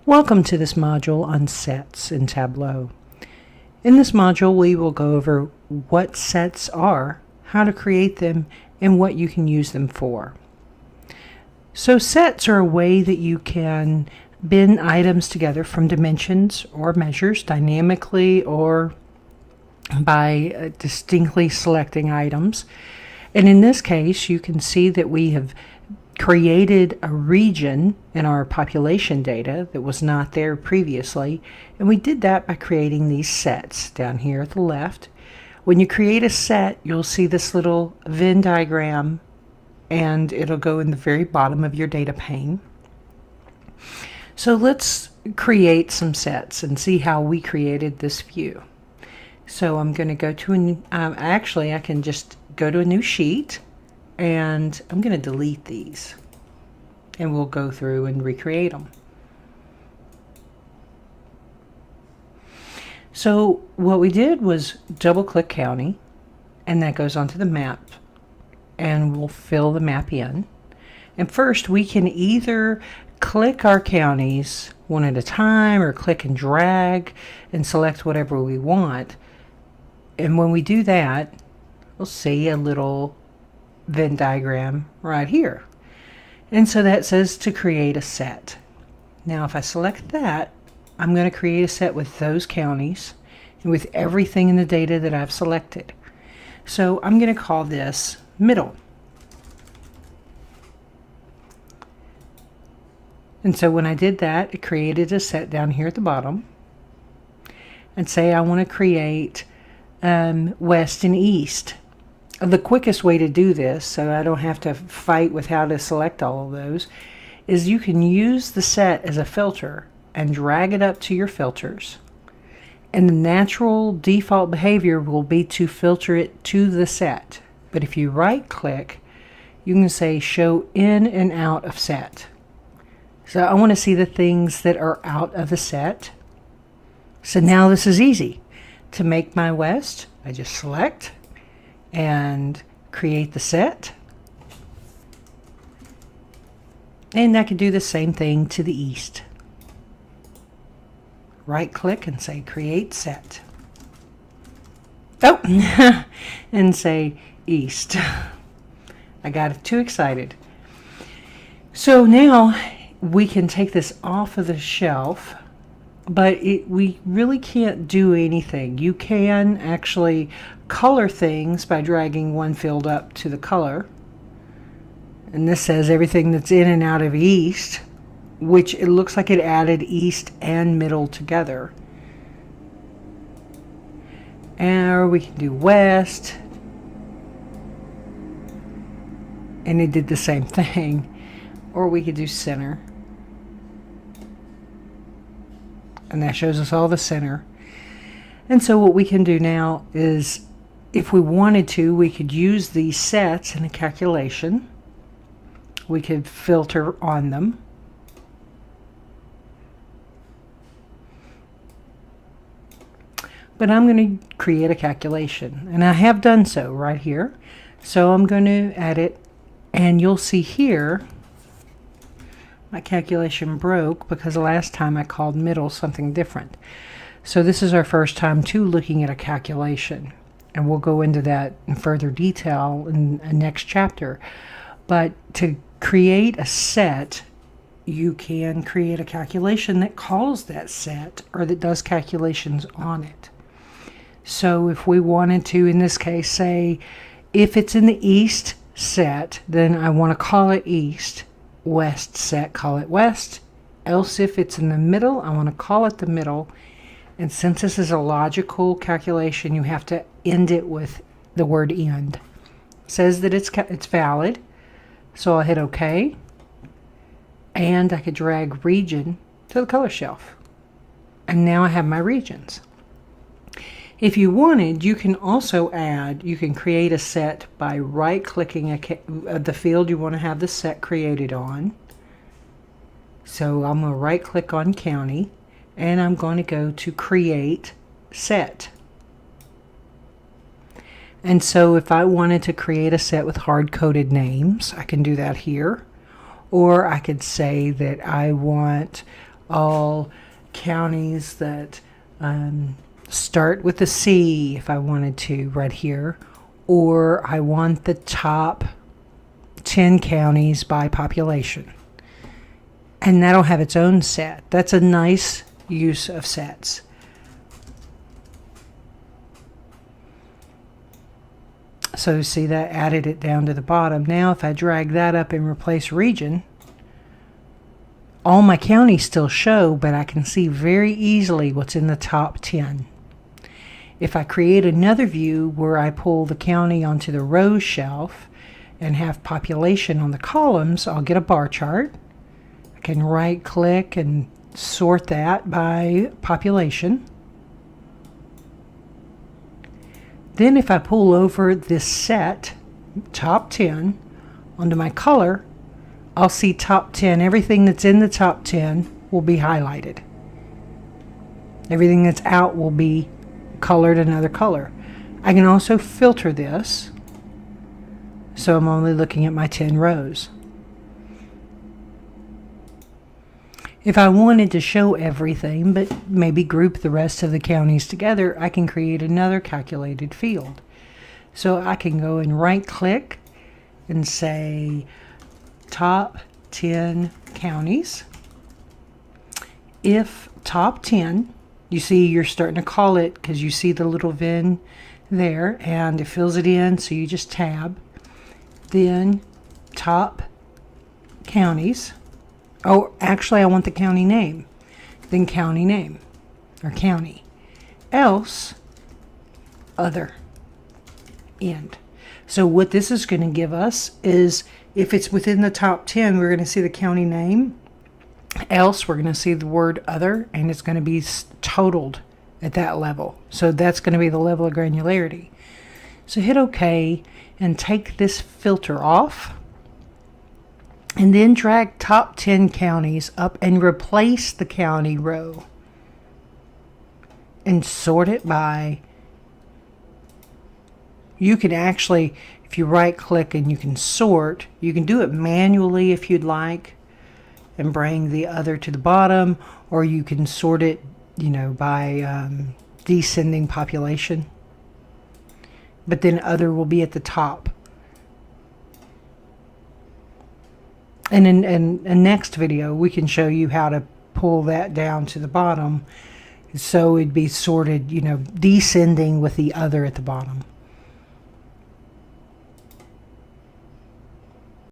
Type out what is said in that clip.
Welcome to this module on sets in Tableau. In this module, we will go over what sets are, how to create them, and what you can use them for. So sets are a way that you can bin items together from dimensions or measures dynamically or by distinctly selecting items. And in this case, you can see that we have created a region in our population data that was not there previously, and we did that by creating these sets down here at the left. When you create a set, you'll see this little Venn diagram, and it'll go in the very bottom of your data pane. So let's create some sets and see how we created this view. So I'm going to go to I can just go to a new sheet, and I'm going to delete these, and we'll go through and recreate them. So what we did was double click county, and that goes onto the map, and we'll fill the map in. And first we can either click our counties one at a time or click and drag and select whatever we want. And when we do that, we'll see a little Venn diagram right here. And so that says to create a set. Now if I select that, I'm going to create a set with those counties and with everything in the data that I've selected. So I'm going to call this middle. And so when I did that, it created a set down here at the bottom. And say I want to create west and east. The quickest way to do this, so I don't have to fight with how to select all of those, is you can use the set as a filter and drag it up to your filters. And the natural default behavior will be to filter it to the set. But if you right click, you can say show in and out of set. So I want to see the things that are out of the set. So now this is easy. To make my west, I just select and create the set. And I can do the same thing to the east. Right click and say create set. Oh, and say east. I got too excited. So now we can take this off of the shelf, but we really can't do anything. You can actually color things by dragging one field up to the color. And this says everything that's in and out of east, which it looks like it added east and middle together. Or we can do west, and it did the same thing. Or we could do center, and that shows us all the center. And so what we can do now is, if we wanted to, we could use these sets in a calculation. We could filter on them. But I'm going to create a calculation, and I have done so right here. So I'm going to add it, and you'll see here my calculation broke because the last time I called middle something different. So this is our first time too looking at a calculation, and we'll go into that in further detail in the next chapter. But to create a set, you can create a calculation that calls that set or that does calculations on it. So if we wanted to, in this case, say if it's in the east set, then I want to call it east. West set, call it west. Else if it's in the middle, I want to call it the middle. And since this is a logical calculation, you have to end it with the word end. It says that it's valid. So I'll hit OK. And I could drag region to the color shelf. And now I have my regions. If you wanted, you can also add, you can create a set by right-clicking the field you want to have the set created on. So I'm going to right-click on county, and I'm going to go to create set. And so if I wanted to create a set with hard-coded names, I can do that here. Or I could say that I want all counties that start with a C if I wanted to right here, or I want the top 10 counties by population. And that'll have its own set. That's a nice use of sets. So see, that added it down to the bottom. Now if I drag that up and replace region, all my counties still show, but I can see very easily what's in the top 10. If I create another view where I pull the county onto the rows shelf and have population on the columns, I'll get a bar chart. I can right click and sort that by population. Then if I pull over this set, top 10, onto my color, I'll see top 10. Everything that's in the top 10 will be highlighted. Everything that's out will be colored another color. I can also filter this, so I'm only looking at my 10 rows. If I wanted to show everything, but maybe group the rest of the counties together, I can create another calculated field. So I can go and right click and say top 10 counties. If top 10, you see you're starting to call it because you see the little VIN there and it fills it in, so you just tab. Then top counties. Oh, actually I want the county name. Then county name, or county. Else, other, end. So what this is going to give us is, if it's within the top 10, we're going to see the county name. Else, we're going to see the word other, and it's going to be totaled at that level. So that's going to be the level of granularity. So hit OK and take this filter off. And then drag top 10 counties up and replace the county row. And sort it by, you can actually, if you right click and you can sort, you can do it manually if you'd like and bring the other to the bottom, or you can sort it, by descending population. But then other will be at the top. And in a next video, we can show you how to pull that down to the bottom. So it'd be sorted, descending with the other at the bottom.